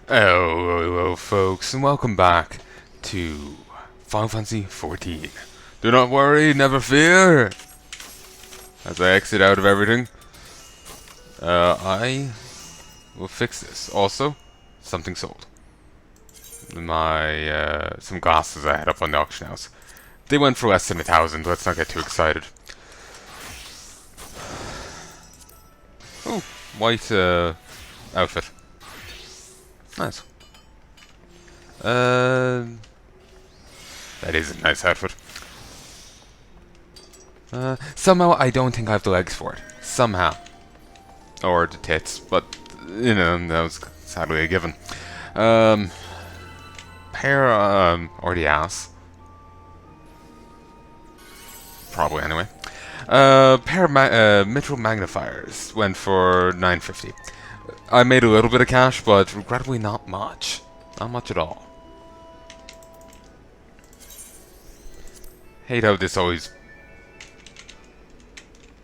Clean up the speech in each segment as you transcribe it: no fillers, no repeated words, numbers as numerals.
Hello, folks, and welcome back to Final Fantasy XIV. Do not worry, never fear. As I exit out of everything, I will fix this. Also, something sold. My some glasses I had up on the auction house. They went for less than 1,000. Let's not get too excited. Oh, white outfit. Nice. That is a nice outfit. Somehow I don't think I have the legs for it. Somehow. Or the tits, but, you know, that was sadly a given. Or the ass. Probably, anyway. Mitral magnifiers went for 950. I made a little bit of cash, but regrettably not much. Not much at all. Hate how this always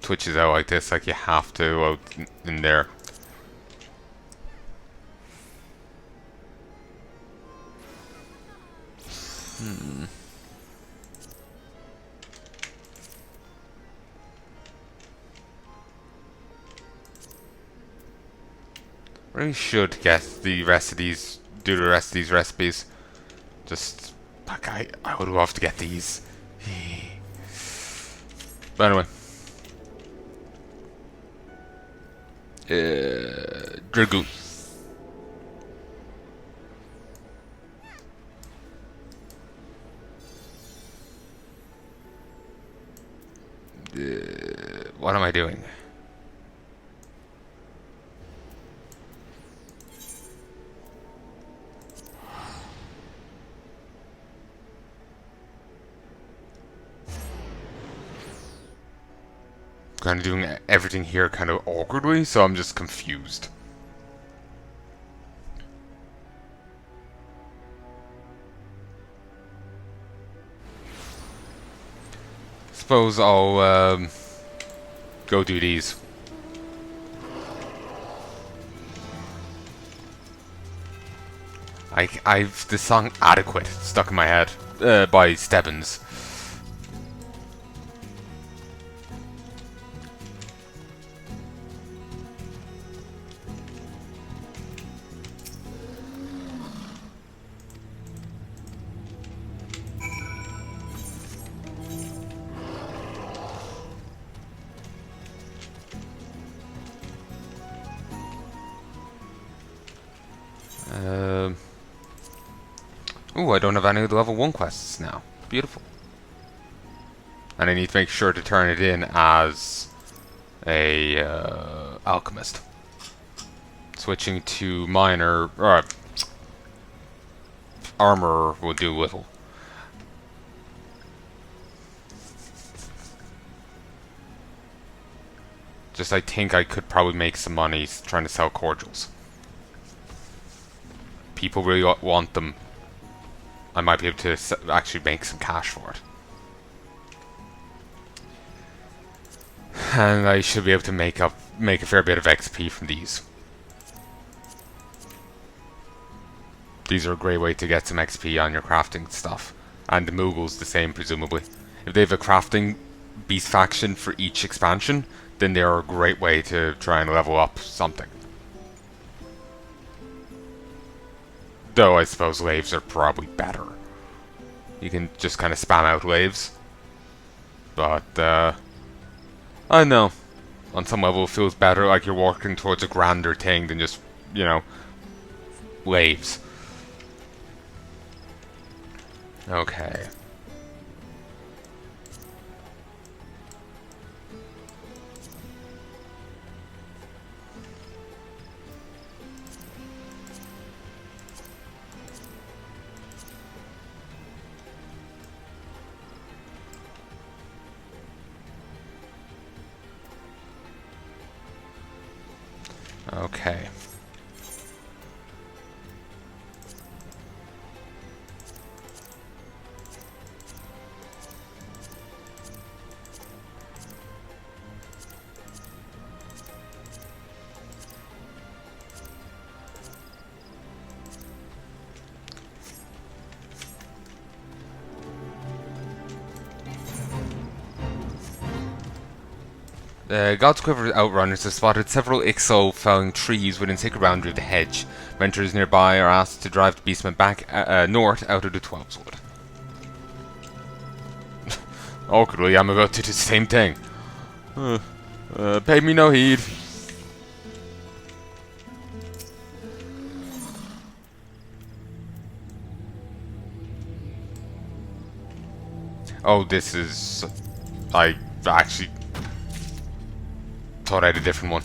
twitches out like this, like you have to out in there. Really should get the rest of these, do the rest of these recipes. Just, like, I would love to get these. But anyway. Dragoon. What am I doing? Kind of doing everything here kind of awkwardly, so I'm just confused. Suppose I'll go do these. I've the song "Adequate" stuck in my head by Stebbins. Ooh, I don't have any of the level 1 quests now. Beautiful. And I need to make sure to turn it in as a alchemist. Switching to miner, or armor will do little. Just I think I could probably make some money trying to sell cordials. People really want them. I might be able to actually make some cash for it. And I should be able to make a fair bit of XP from these. These are a great way to get some XP on your crafting stuff. And the Moogle's the same, presumably. If they have a crafting beast faction for each expansion, then they're a great way to try and level up something. Though I suppose laves are probably better. You can just kind of spam out laves. But, I don't know. On some level it feels better, like you're working towards a grander thing than just, you know, laves. Okay. Okay. God's Quiver outrunners have spotted several Ixal felling trees within sacred boundary of the hedge. Venturers nearby are asked to drive the beastmen back north out of the 12's wood. Awkwardly, I'm about to do the same thing. Pay me no heed. Oh, this is... I actually thought I had a different one.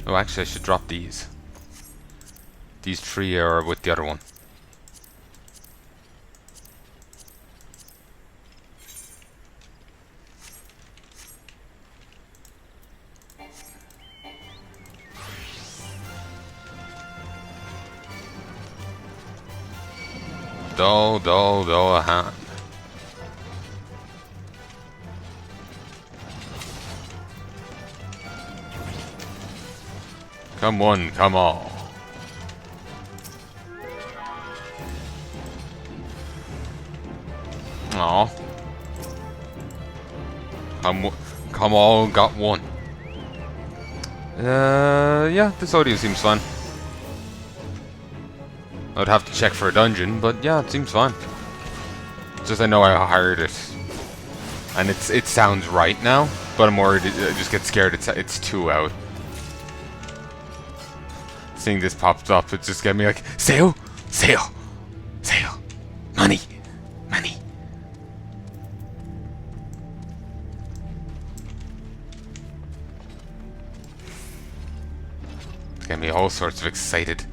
Oh, actually I should drop these. These three are with the other one. Do a hand. Come one, come all. Aw. Come all, got one. Yeah, this audio seems fun. I'd have to check for a dungeon, but yeah, it seems fine. Just I know I hired it, and it sounds right now, but I'm worried. I just get scared. It's too out. Seeing this popped up, it just get me like sale, sale, sale, money, money. It's getting me all sorts of excited.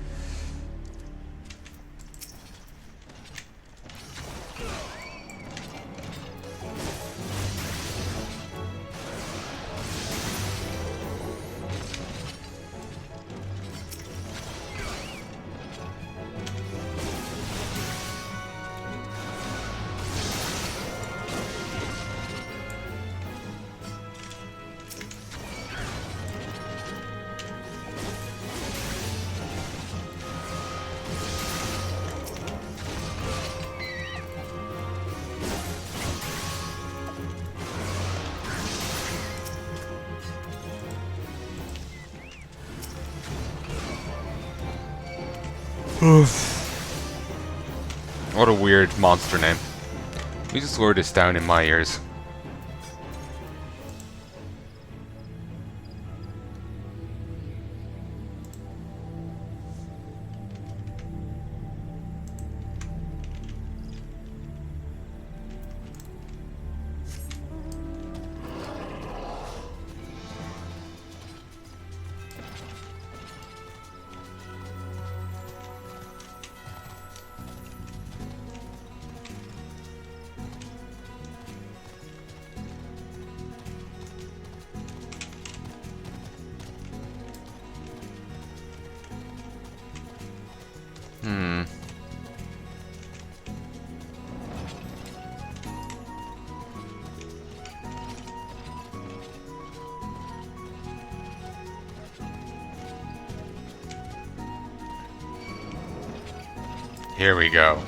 What a weird monster name. Let me just lower this down in my ears. Here we go.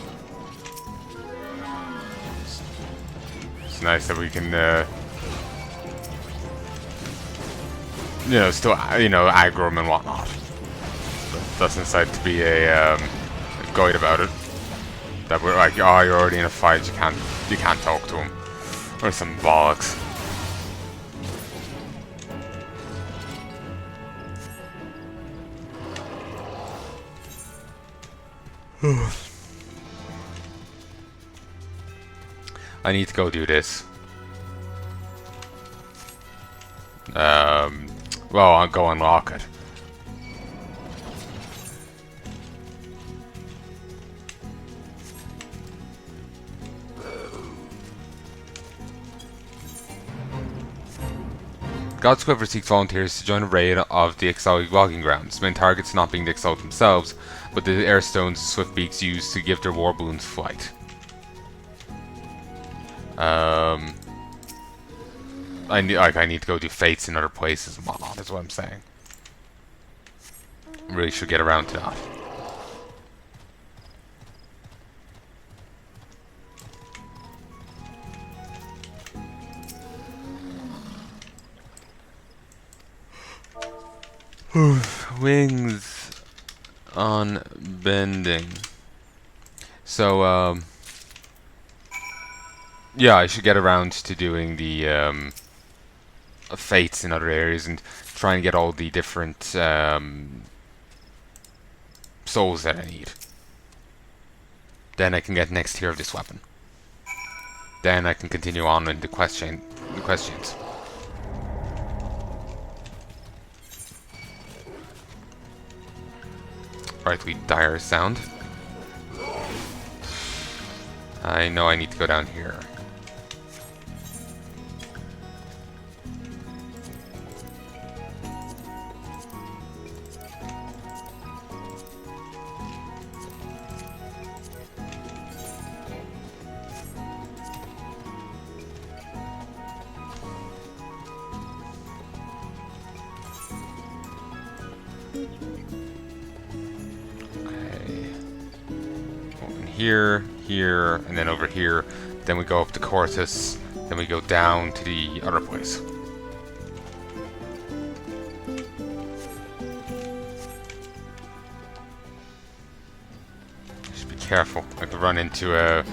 It's nice that we can, still, aggro him and whatnot. But doesn't decide to be a guide about it. That we're like, oh, you're already in a fight. You can't talk to him, or some bollocks. I need to go do this. Well, I'll go unlock it. God's Quiver seeks volunteers to join a raid of the Ixal logging grounds, main targets not being the Ixal themselves, but the airstones swift beaks used to give their war balloons flight. I need to go do fates in other places and whatnot, is what I'm saying. Really should get around to that. Wings on bending. So, yeah, I should get around to doing the fates in other areas and try and get all the different souls that I need. Then I can get next tier of this weapon. Then I can continue on in the questions. Rightly dire sound. I know I need to go down here. Here, here, and then over here. Then we go up to Cortus. Then we go down to the other place. Just be careful. I could run into a,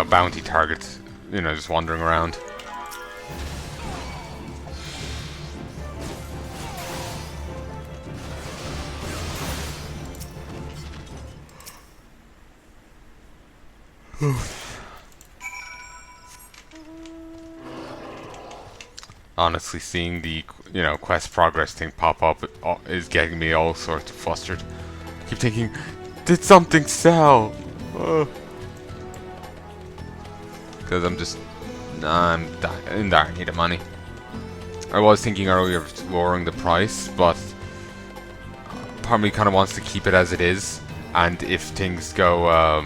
bounty target. Just wandering around. Honestly, seeing the quest progress thing pop up is getting me all sorts of flustered. I keep thinking, did something sell? Because I'm in dire need of money. I was thinking earlier of lowering the price, but part of me kind of wants to keep it as it is, and if things go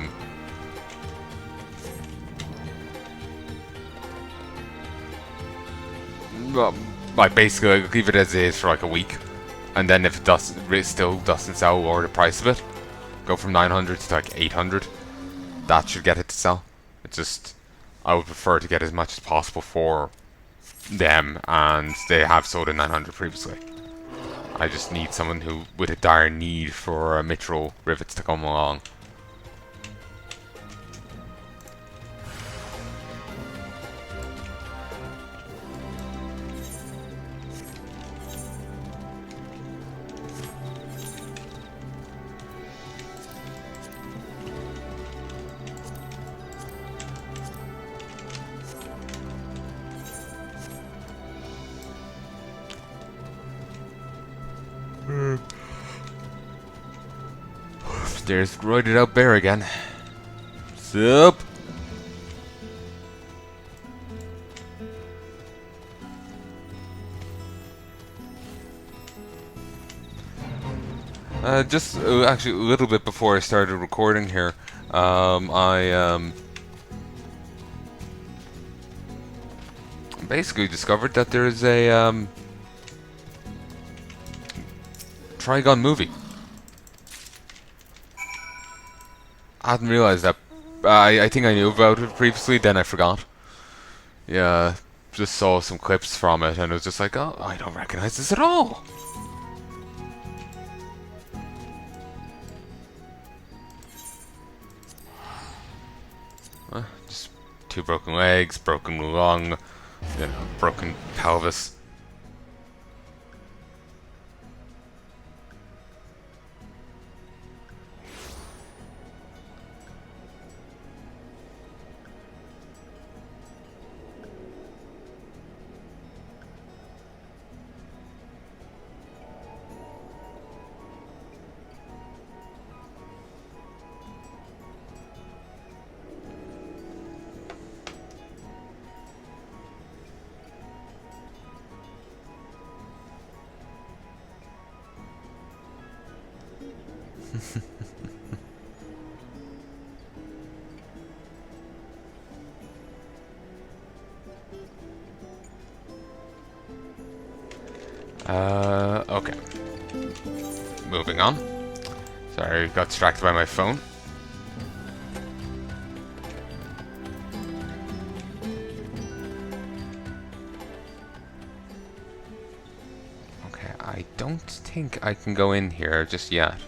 well, like basically leave it as it is for like a week, and then if it still doesn't sell, lower the price of it. Go from 900 to like 800. That should get it to sell. It's just I would prefer to get as much as possible for them, and they have sold at 900 previously. I just need someone who with a dire need for mithril rivets to come along. There's roided out bear again. Sup? Just actually a little bit before I started recording here, I basically discovered that there is a Trigon movie. I hadn't realized that. I think I knew about it previously, then I forgot. Yeah, just saw some clips from it and it was just like, oh, I don't recognize this at all. Just 2 broken legs, broken lung, broken pelvis. Okay. Moving on. Sorry, got distracted by my phone. Okay, I don't think I can go in here just yet.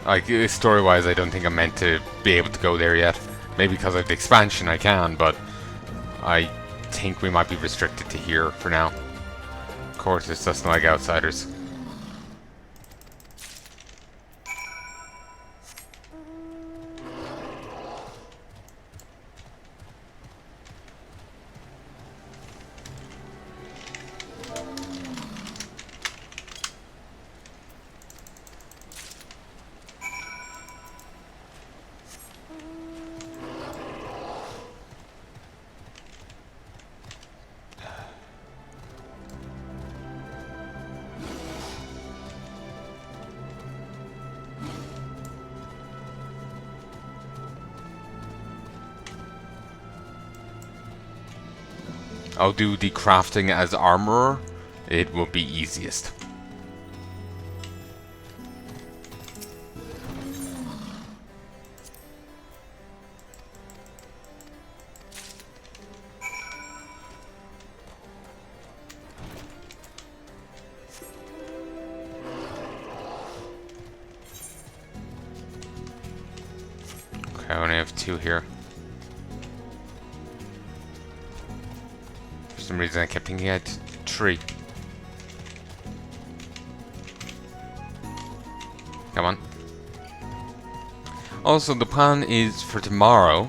Like, story-wise, I don't think I'm meant to be able to go there yet. Maybe because of the expansion I can, but I think we might be restricted to here for now. Of course, it doesn't like outsiders. I'll do the crafting as armorer. It will be easiest. Okay, I only have 2 here. For some reason I kept thinking I had 3. Come on. Also, the plan is for tomorrow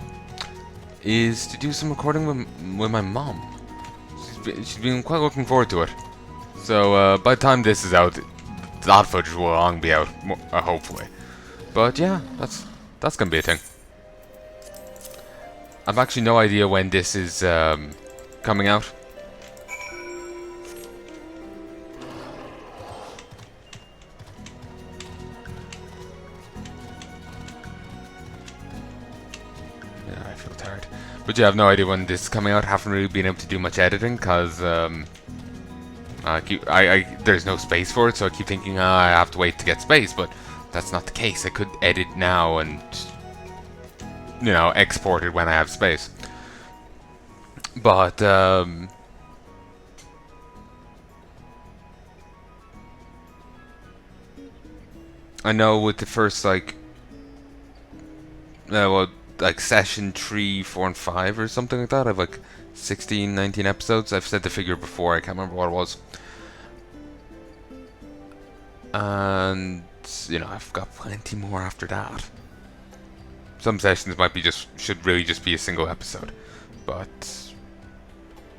is to do some recording with my mom. She's been quite looking forward to it. So by the time this is out, that footage will long be out, hopefully. But yeah, that's gonna be a thing. I've actually no idea when this is coming out. Yeah, I feel tired. But yeah, I have no idea when this is coming out. Haven't really been able to do much editing because there's no space for it, so I keep thinking I have to wait to get space, but that's not the case. I could edit now and, you know, export it when I have space. But I know with the first like session 3, 4, and 5 or something like that, I have like 16, 19 episodes. I've said the figure before, I can't remember what it was. And you know, I've got plenty more after that. Some sessions might be should really just be a single episode, but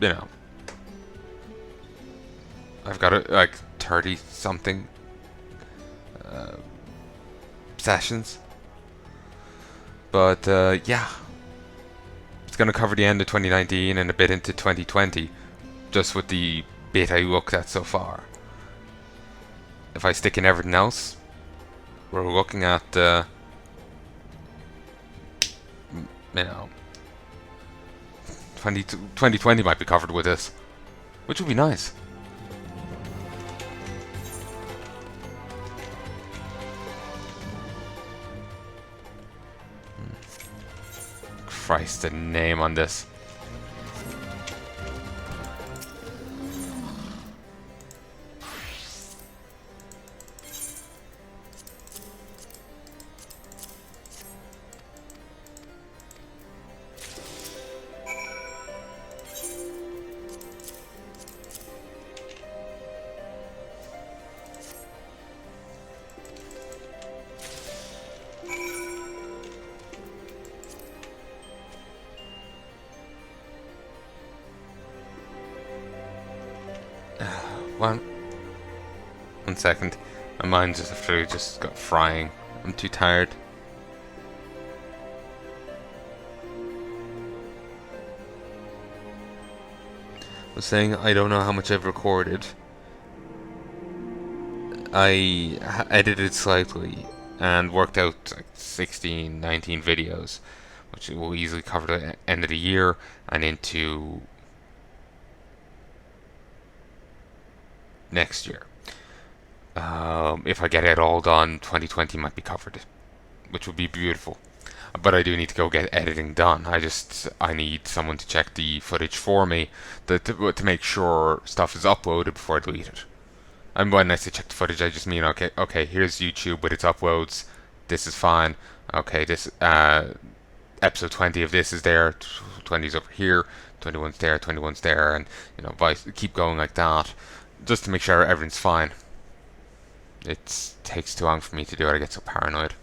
you know, I've got like 30 something sessions. But yeah, it's gonna cover the end of 2019 and a bit into 2020, just with the bit I looked at so far. If I stick in everything else, we're looking at you know, 2020 might be covered with this, which would be nice. Christ, the name on this. One second. My mind just got frying. I'm too tired. I was saying I don't know how much I've recorded. I edited slightly and worked out like 16, 19 videos, which will easily cover the end of the year and into next year. If I get it all done, 2020 might be covered, which would be beautiful. But I do need to go get editing done. I need someone to check the footage for me to make sure stuff is uploaded before I delete it. And when I say check the footage, I just mean okay, here's YouTube with its uploads. This is fine. Okay, this episode 20 of this is there. 20's over here. 21's there. 21's there, and keep going like that, just to make sure everything's fine. It takes too long for me to do it. I get so paranoid.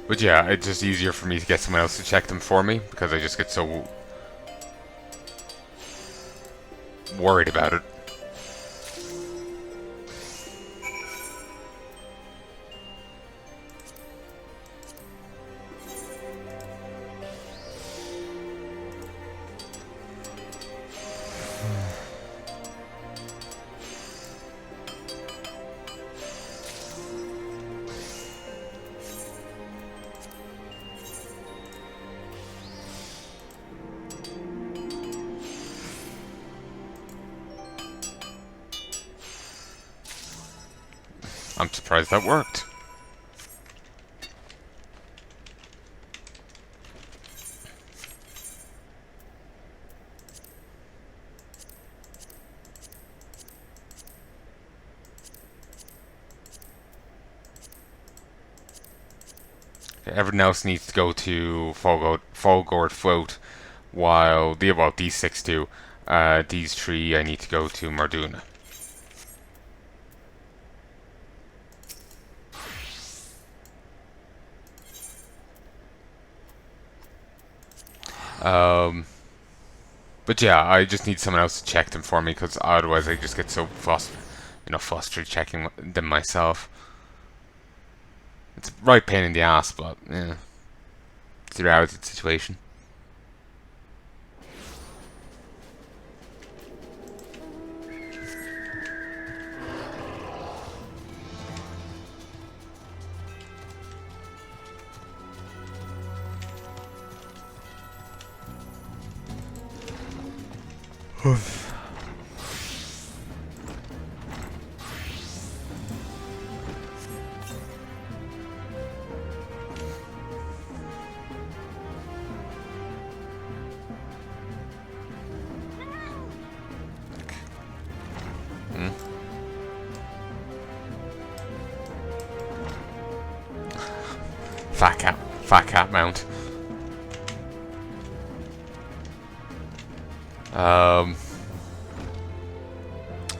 But yeah, it's just easier for me to get someone else to check them for me, because I just get so worried about it. I'm surprised that worked. Okay, everyone else needs to go to Folgord Float, while these 6 do. These 3 I need to go to Marduna. But yeah, I just need someone else to check them for me, because otherwise I just get so flustered checking them myself. It's a right pain in the ass, but yeah, it's the reality of the situation. Fat cat mount. I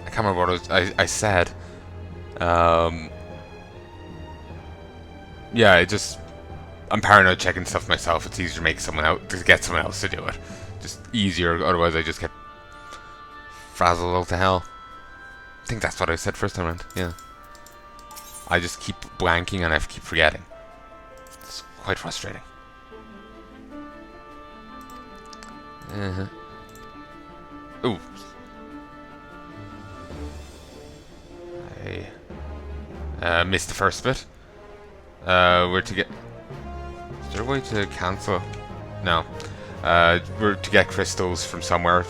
can't remember what I said. Yeah, I'm paranoid checking stuff myself. It's easier to get someone else to do it. Just easier, otherwise I just get frazzled to hell. I think that's what I said first time around, yeah. I just keep blanking and I keep forgetting. It's quite frustrating. Ooh. I missed the first bit. We're to get... Is there a way to cancel? No. We're to get crystals from somewhere.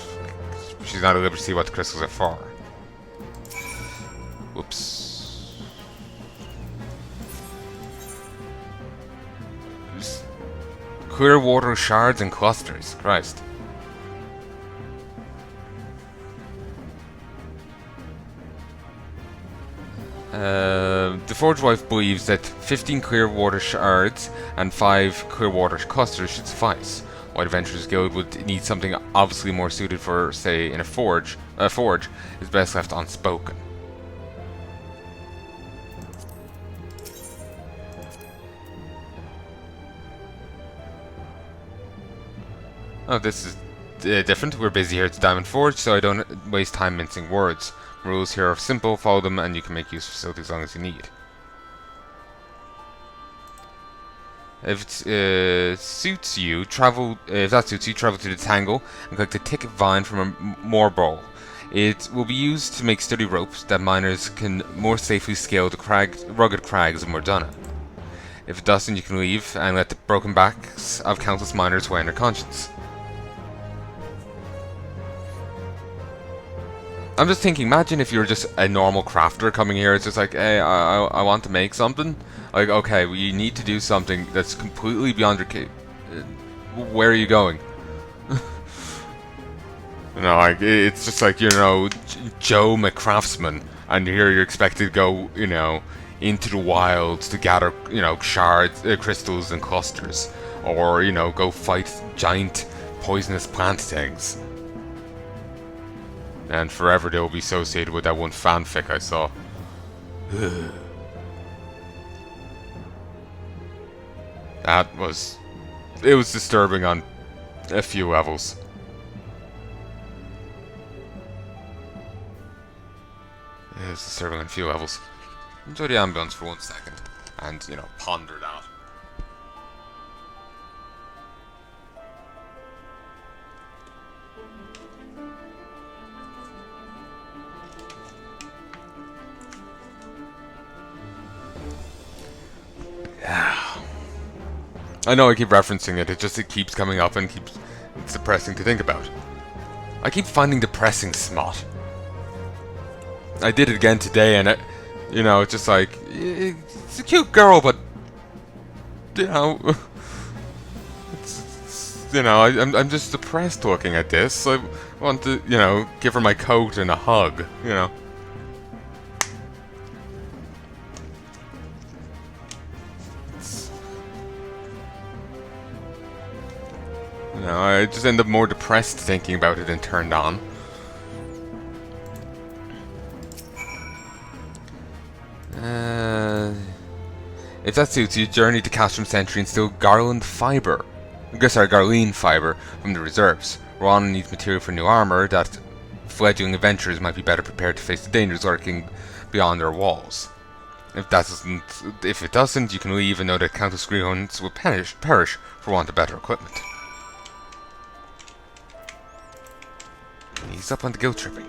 She's not able to see what the crystals are for. Whoops. Clear water shards and clusters. Christ. The Forge Wife believes that 15 clear water shards and 5 clear water clusters should suffice. White Adventurers Guild would need something obviously more suited for, say, in a forge is best left unspoken. Oh, this is different. We're busy here at the Diamond Forge, so I don't waste time mincing words. Rules here are simple, follow them, and you can make use of facilities as long as you need. If it suits you, travel. If that suits you, travel to the Tangle and collect a ticket vine from a moor bowl. It will be used to make sturdy ropes that miners can more safely scale the rugged crags of Mordana. If it doesn't, you can leave and let the broken backs of countless miners weigh on your conscience. I'm just thinking, imagine if you were just a normal crafter coming here, it's just like, hey, I want to make something. Like, okay, well, you need to do something that's completely beyond your where are you going? You know, like, it's just like, you know, Joe McCraftsman, and here you're expected to go, you know, into the wilds to gather, you know, shards, crystals and clusters. Or, you know, go fight giant poisonous plant things. And forever they will be associated with that one fanfic I saw. It was disturbing on a few levels. It was disturbing on a few levels. Enjoy the ambience for 1 second, and, you know, ponder that. I know I keep referencing it, it keeps coming up and it's depressing to think about. I keep finding depressing smut. I did it again today and you know, it's just like, it's a cute girl, but, you know, you know, I'm just depressed looking at this. I want to, you know, give her my coat and a hug, you know. No, I just end up more depressed thinking about it than turned on. If that suits you, journey to Castrum Century and steal Garland fiber. Garleen fiber from the reserves. Ron needs material for new armor that fledgling adventurers might be better prepared to face the dangers lurking beyond their walls. If it doesn't, you can leave and know that countless greenhorns will perish for want of better equipment. He's up on the guilt tripping.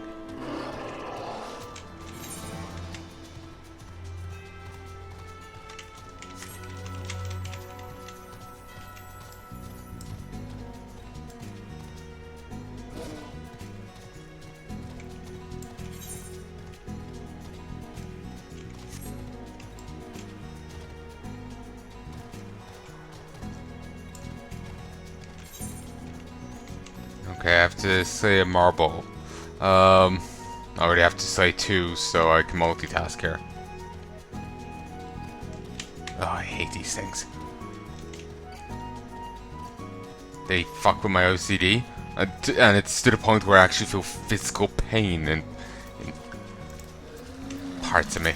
Okay, I have to say a marble. I already have to say 2, so I can multitask here. Oh, I hate these things. They fuck with my OCD, and it's to the point where I actually feel physical pain in parts of me.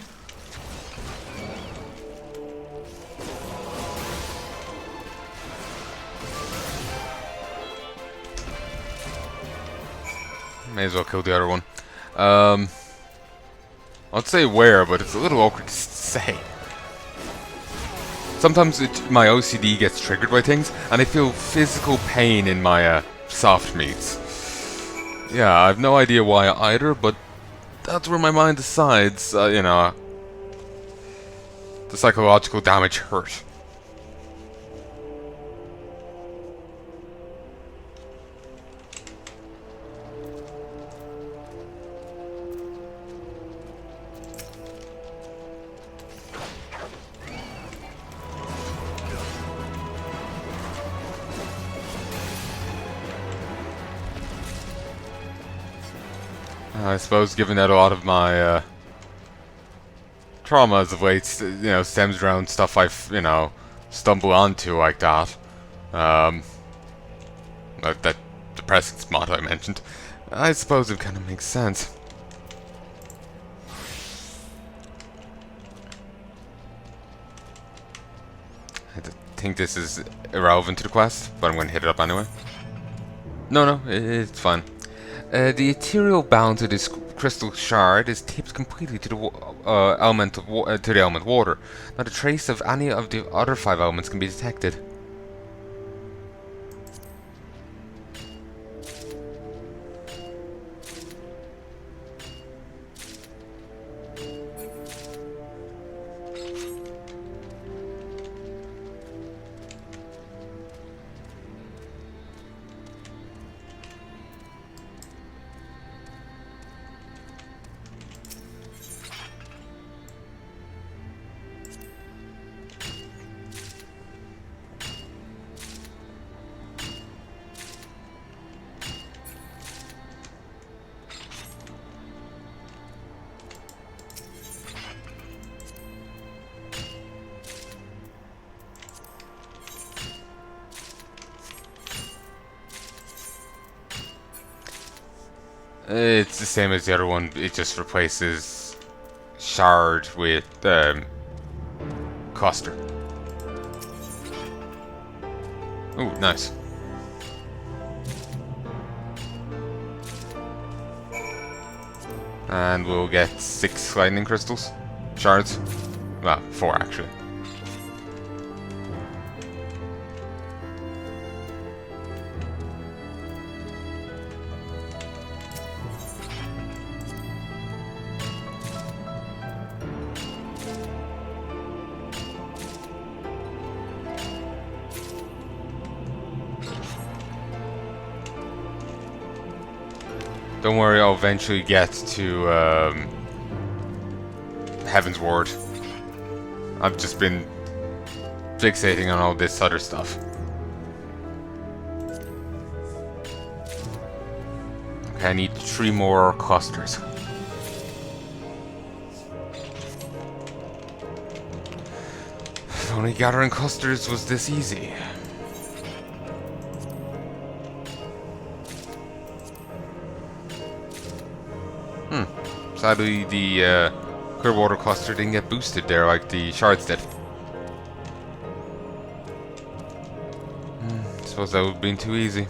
May as well kill the other one. I'd say where, but it's a little awkward to say. Sometimes my OCD gets triggered by things, and I feel physical pain in my soft meats. Yeah, I have no idea why either, but that's where my mind decides, you know, the psychological damage hurt. I suppose, given that a lot of my trauma as of late, you know, stems around stuff I've, you know, stumbled onto like that. That depressing smut I mentioned. I suppose it kind of makes sense. I think this is irrelevant to the quest, but I'm going to hit it up anyway. No, no, it's fine. The ethereal bound to this crystal shard is taped completely to the to the element water. Not a trace of any of the other 5 elements can be detected. It's the same as the other one, it just replaces shard with cluster. Ooh, nice. And we'll get 6 lightning crystals. Shards. Well, 4 actually. Don't worry, I'll eventually get to Heaven's Ward. I've just been fixating on all this other stuff. Okay, I need 3 more clusters. If only gathering clusters was this easy. Sadly, the clear water cluster didn't get boosted there like the shards did. Suppose that would have been too easy.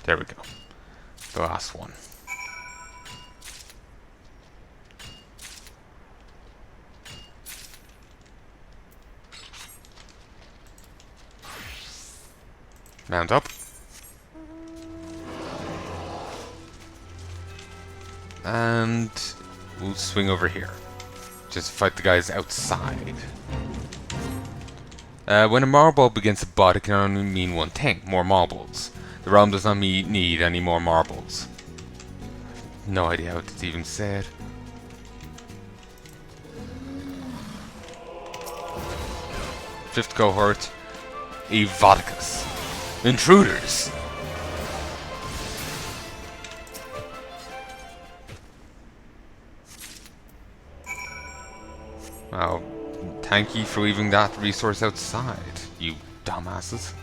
There we go. The last one. Mount up. And we'll swing over here. Just fight the guys outside. When a marble begins to bud, it can only mean one thing: more marbles. The realm does not need any more marbles. No idea what it's even said. Fifth cohort, Evodicus. Intruders! Well, thank you for leaving that resource outside, you dumbasses.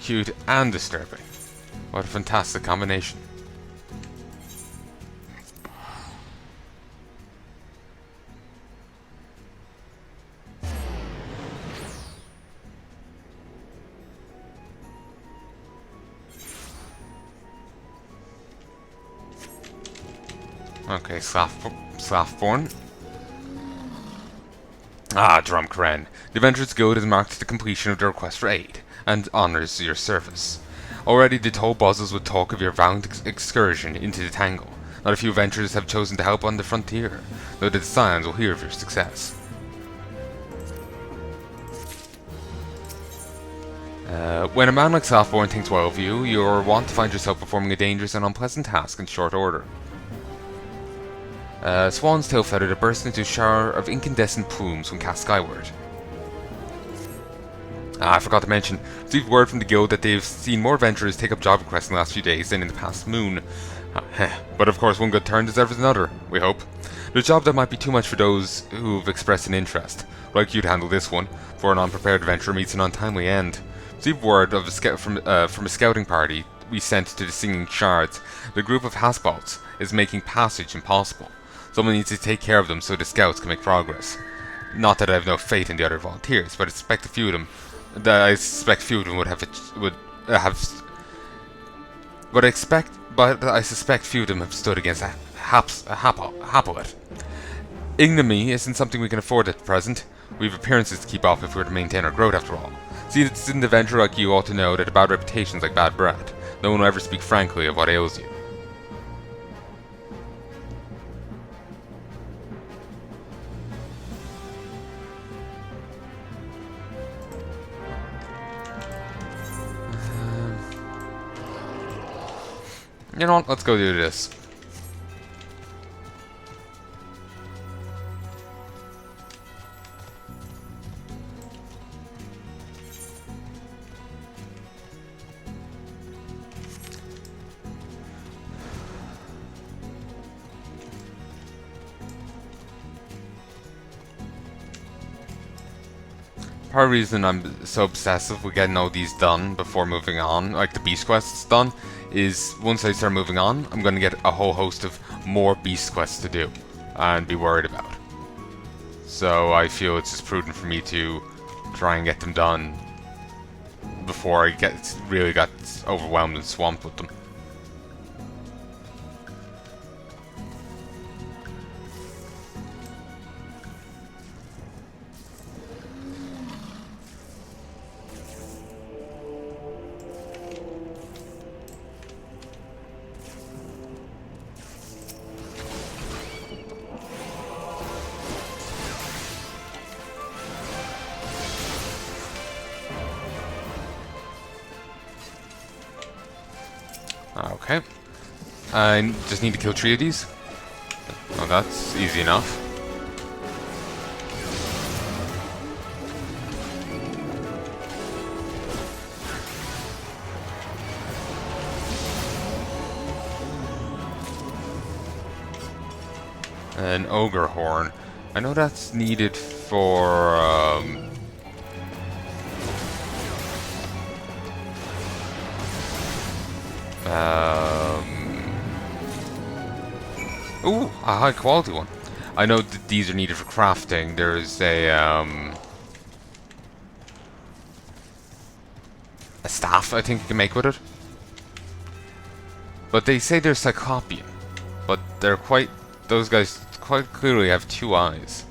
Cute and disturbing. What a fantastic combination. Okay, Slathborn. Ah, Drumkren. The Adventurer's Guild has marked the completion of the request for aid, and honours your service. Already the toll buzzes with talk of your valiant excursion into the Tangle. Not a few adventurers have chosen to help on the frontier, though the Scions will hear of your success. When a man like Slathborn thinks well of you, you're wont to find yourself performing a dangerous and unpleasant task in short order. Swan's tail feather that bursts into a shower of incandescent plumes when cast skyward. I forgot to mention, received word from the guild that they've seen more adventurers take up job requests in the last few days than in the past moon. But of course, one good turn deserves another, we hope. The job that might be too much for those who've expressed an interest. I'd like you to handle this one, for an unprepared adventurer meets an untimely end. Received word of from a scouting party we sent to the Singing Shards. The group of Hasbalts is making passage impossible. Someone needs to take care of them so the scouts can make progress. Not that I have no faith in the other volunteers, but I suspect a few of them would have. But I suspect few of them have stood against Hapolet. Ignominy isn't something we can afford at present. We have appearances to keep off if we're to maintain our growth after all. See, it's an adventurer like you ought to know that a bad reputation's like bad bread. No one will ever speak frankly of what ails you. You know what? Let's go do this. Part of the reason I'm so obsessive with getting all these done before moving on, like the beast quests done, is once I start moving on, I'm going to get a whole host of more beast quests to do and be worried about. So I feel it's just prudent for me to try and get them done before I really got overwhelmed and swamped with them. Okay. I just need to kill 3 of these. Oh, that's easy enough. An ogre horn. I know that's needed for ooh, a high quality one. I know that these are needed for crafting. There's a staff I think you can make with it. But they say they're Cyclopean. But those guys quite clearly have 2 eyes.